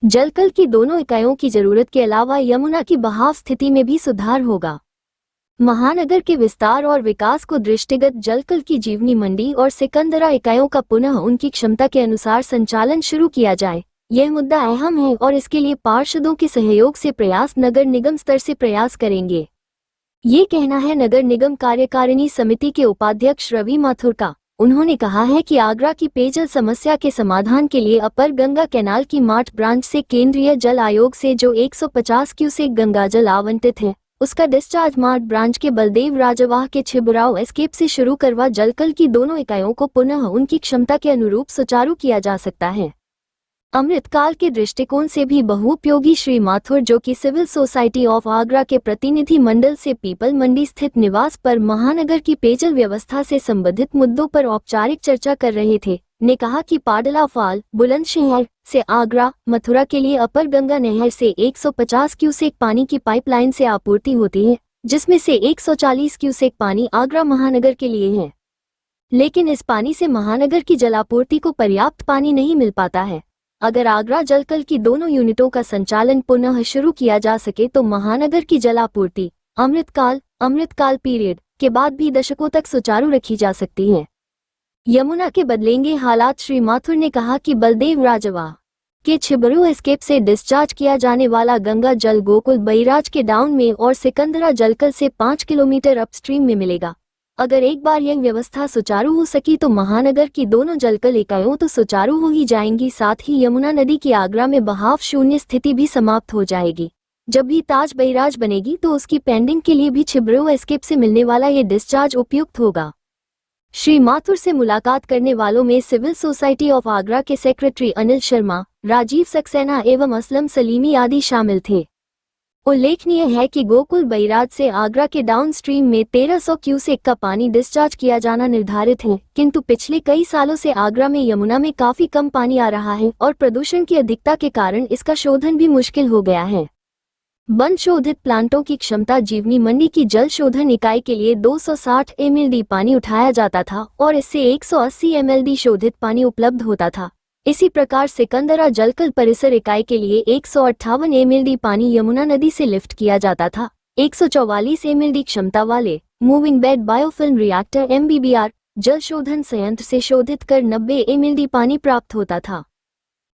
जलकल की दोनों इकाइयों की जरूरत के अलावा यमुना की बहाव स्थिति में भी सुधार होगा। महानगर के विस्तार और विकास को दृष्टिगत जलकल की जीवनी मंडी और सिकंदरा इकाइयों का पुनः उनकी क्षमता के अनुसार संचालन शुरू किया जाए, यह मुद्दा अहम है और इसके लिए पार्षदों के सहयोग से प्रयास नगर निगम स्तर से प्रयास करेंगे। ये कहना है नगर निगम कार्यकारिणी समिति के उपाध्यक्ष रवि माथुर का। उन्होंने कहा है कि आगरा की पेयजल समस्या के समाधान के लिए अपर गंगा कैनाल की मार्ट ब्रांच से केंद्रीय जल आयोग से जो 150 क्यूसेक गंगाजल आवंटित है, उसका डिस्चार्ज मार्ट ब्रांच के बलदेव राजवाह के छिबराव एस्केप से शुरू करवा जलकल की दोनों इकाइयों को पुनः उनकी क्षमता के अनुरूप सुचारू किया जा सकता है। अमृतकाल के दृष्टिकोण से भी बहुउपयोगी श्री माथुर, जो कि सिविल सोसाइटी ऑफ आगरा के प्रतिनिधि मंडल से पीपल मंडी स्थित निवास पर महानगर की पेयजल व्यवस्था से संबंधित मुद्दों पर औपचारिक चर्चा कर रहे थे, ने कहा कि पाडला फाल बुलंदशहर से आगरा मथुरा के लिए अपर गंगा नहर से 150 क्यूसेक पानी की पाइपलाइन से आपूर्ति होती है, जिसमें से 140 क्यूसेक पानी आगरा महानगर के लिए है। लेकिन इस पानी से महानगर की जलापूर्ति को पर्याप्त पानी नहीं मिल पाता है। अगर आगरा जलकल की दोनों यूनिटों का संचालन पुनः शुरू किया जा सके तो महानगर की जलापूर्ति अमृतकाल पीरियड के बाद भी दशकों तक सुचारू रखी जा सकती है। यमुना के बदलेंगे हालात। श्री माथुर ने कहा कि बलदेव राजवाह के छिबरू एस्केप से डिस्चार्ज किया जाने वाला गंगा जल गोकुल बैराज के डाउन में और सिकंदरा जलकल से 5 किलोमीटर अपस्ट्रीम में मिलेगा। अगर एक बार यह व्यवस्था सुचारू हो सकी तो महानगर की दोनों जलकल इकाइयों तो सुचारू हो ही जाएंगी, साथ ही यमुना नदी की आगरा में बहाव शून्य स्थिति भी समाप्त हो जाएगी। जब भी ताज बैराज बनेगी तो उसकी पेंडिंग के लिए भी छिबरू एस्केप से मिलने वाला ये डिस्चार्ज उपयुक्त होगा। श्री माथुर से मुलाकात करने वालों में सिविल सोसाइटी ऑफ आगरा के सेक्रेटरी अनिल शर्मा, राजीव सक्सेना एवं असलम सलीमी आदि शामिल थे। उल्लेखनीय है कि गोकुल बैराज से आगरा के डाउनस्ट्रीम में 1300 क्यूसेक का पानी डिस्चार्ज किया जाना निर्धारित है, किंतु पिछले कई सालों से आगरा में यमुना में काफी कम पानी आ रहा है और प्रदूषण की अधिकता के कारण इसका शोधन भी मुश्किल हो गया है। बंद शोधित प्लांटों की क्षमता जीवनी मंडी की जल शोधन इकाई के लिए 260 MLD पानी उठाया जाता था और इससे 180 MLD शोधित पानी उपलब्ध होता था। इसी प्रकार सिकंदरा जलकल परिसर इकाई के लिए 158 MLD पानी यमुना नदी से लिफ्ट किया जाता था। 144 MLD क्षमता वाले moving bed biofilm reactor MBBR जल शोधन संयंत्र से शोधित कर 90 MLD पानी प्राप्त होता था।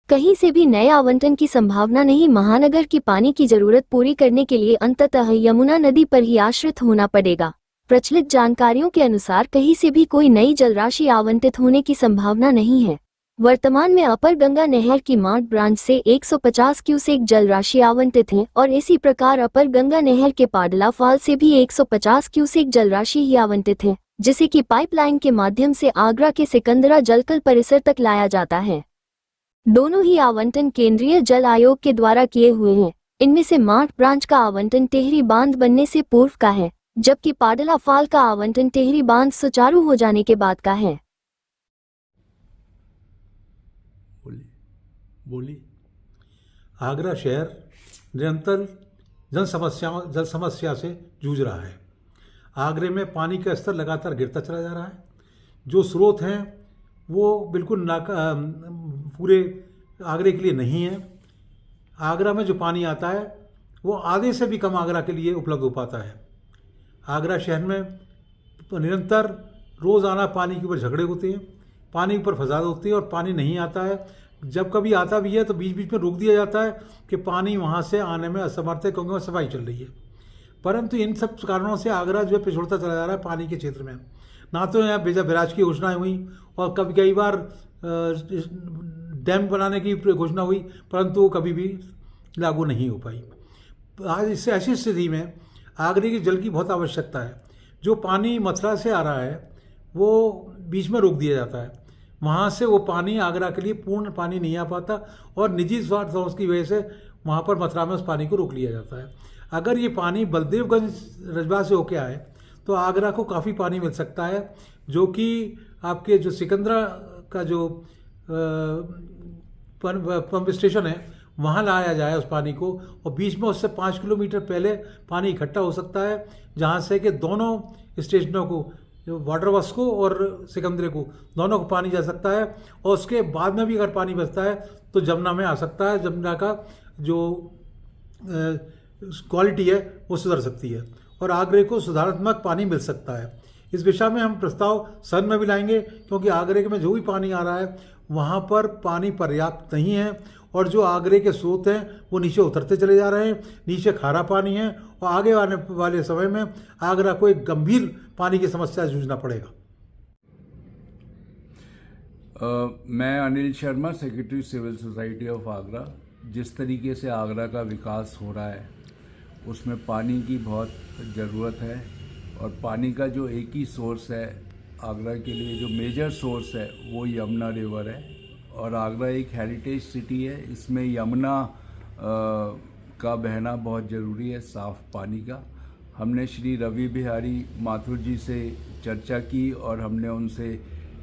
कहीं से भी नए आवंटन की संभावना नहीं। महानगर की पानी की जरूरत पूरी करने के लिए अंततः यमुना नदी पर ही आश्रित होना पड़ेगा। प्रचलित जानकारियों के अनुसार कहीं से भी कोई नई जलराशि आवंटित होने की संभावना नहीं है। वर्तमान में अपर गंगा नहर की मार्ट ब्रांच से 150 क्यूसेक जल राशि आवंटित है और इसी प्रकार अपर गंगा नहर के पाडला फाल से भी 150 क्यूसेक जल राशि ही आवंटित है, जिसे कि पाइपलाइन के माध्यम से आगरा के सिकंदरा जलकल परिसर तक लाया जाता है। दोनों ही आवंटन केंद्रीय जल आयोग के द्वारा किए हुए हैं। इनमें से मार्ट ब्रांच का आवंटन टेहरी बांध बनने से पूर्व का है, जबकि पाडला फाल का आवंटन टेहरी बांध सुचारू हो जाने के बाद का है। बोली आगरा शहर निरंतर जल समस्या से जूझ रहा है। आगरे में पानी का स्तर लगातार गिरता चला जा रहा है। जो स्रोत हैं वो बिल्कुल पूरे आगरे के लिए नहीं है। आगरा में जो पानी आता है वो आधे से भी कम आगरा के लिए उपलब्ध हो पाता है। आगरा शहर में निरंतर रोज़ाना पानी के ऊपर झगड़े होते हैं, पानी के ऊपर फसाद होती है और पानी नहीं आता है। जब कभी आता भी है तो बीच बीच में रोक दिया जाता है कि पानी वहाँ से आने में असमर्थ है क्योंकि वहाँ सफाई चल रही है। परंतु इन सब कारणों से आगरा जो है पिछड़ता चला जा रहा है पानी के क्षेत्र में। ना तो यहाँ बैराज की घोषणाएँ हुई और कई बार डैम बनाने की घोषणा हुई, परंतु वो कभी भी लागू नहीं हो पाई। आज इससे ऐसी स्थिति में आगरे की जल की बहुत आवश्यकता है। जो पानी मथुरा से आ रहा है वो बीच में रोक दिया जाता है। वहाँ से वो पानी आगरा के लिए पूर्ण पानी नहीं आ पाता और निजी स्वार्थ की वजह से वहाँ पर मथुरा में उस पानी को रोक लिया जाता है। अगर ये पानी बलदेवगंज रजबा से होके आए तो आगरा को काफ़ी पानी मिल सकता है, जो कि आपके जो सिकंदरा का जो पंप स्टेशन है वहाँ लाया जाए उस पानी को, और बीच में उससे 5 किलोमीटर पहले पानी इकट्ठा हो सकता है, जहाँ से कि दोनों स्टेशनों को वाटर वर्क्स को और सिकंदरे को, दोनों को पानी जा सकता है। और उसके बाद में भी अगर पानी बचता है तो जमुना में आ सकता है। जमुना का जो क्वालिटी है वो सुधर सकती है और आगरे को सुधारात्मक पानी मिल सकता है। इस दिशा में हम प्रस्ताव सदन में भी लाएंगे, क्योंकि आगरे में जो भी पानी आ रहा है वहाँ पर पानी पर्याप्त नहीं है और जो आगरे के स्रोत हैं वो नीचे उतरते चले जा रहे हैं, नीचे खारा पानी है और आगे आने वाले समय में आगरा को एक गंभीर पानी की समस्या से जूझना पड़ेगा। मैं Anil Sharma, secretary civil society of Agra. जिस तरीके से आगरा का विकास हो रहा है उसमें पानी की बहुत ज़रूरत है और पानी का जो एक ही सोर्स है आगरा के लिए, जो मेजर सोर्स है वो यमुना रिवर है। और आगरा एक हेरिटेज सिटी है, इसमें यमुना का बहना बहुत ज़रूरी है, साफ़ पानी का। हमने श्री रवि बिहारी माथुर जी से चर्चा की और हमने उनसे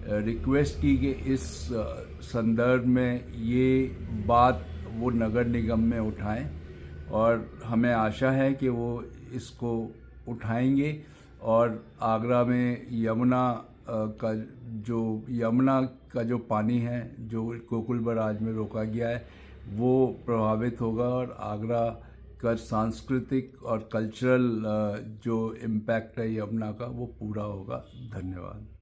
रिक्वेस्ट की कि इस संदर्भ में ये बात वो नगर निगम में उठाएं और हमें आशा है कि वो इसको उठाएंगे और आगरा में यमुना का जो पानी है जो गोकुल बराज में रोका गया है वो प्रभावित होगा और आगरा का सांस्कृतिक और कल्चरल जो इम्पैक्ट है यमुना का वो पूरा होगा। धन्यवाद।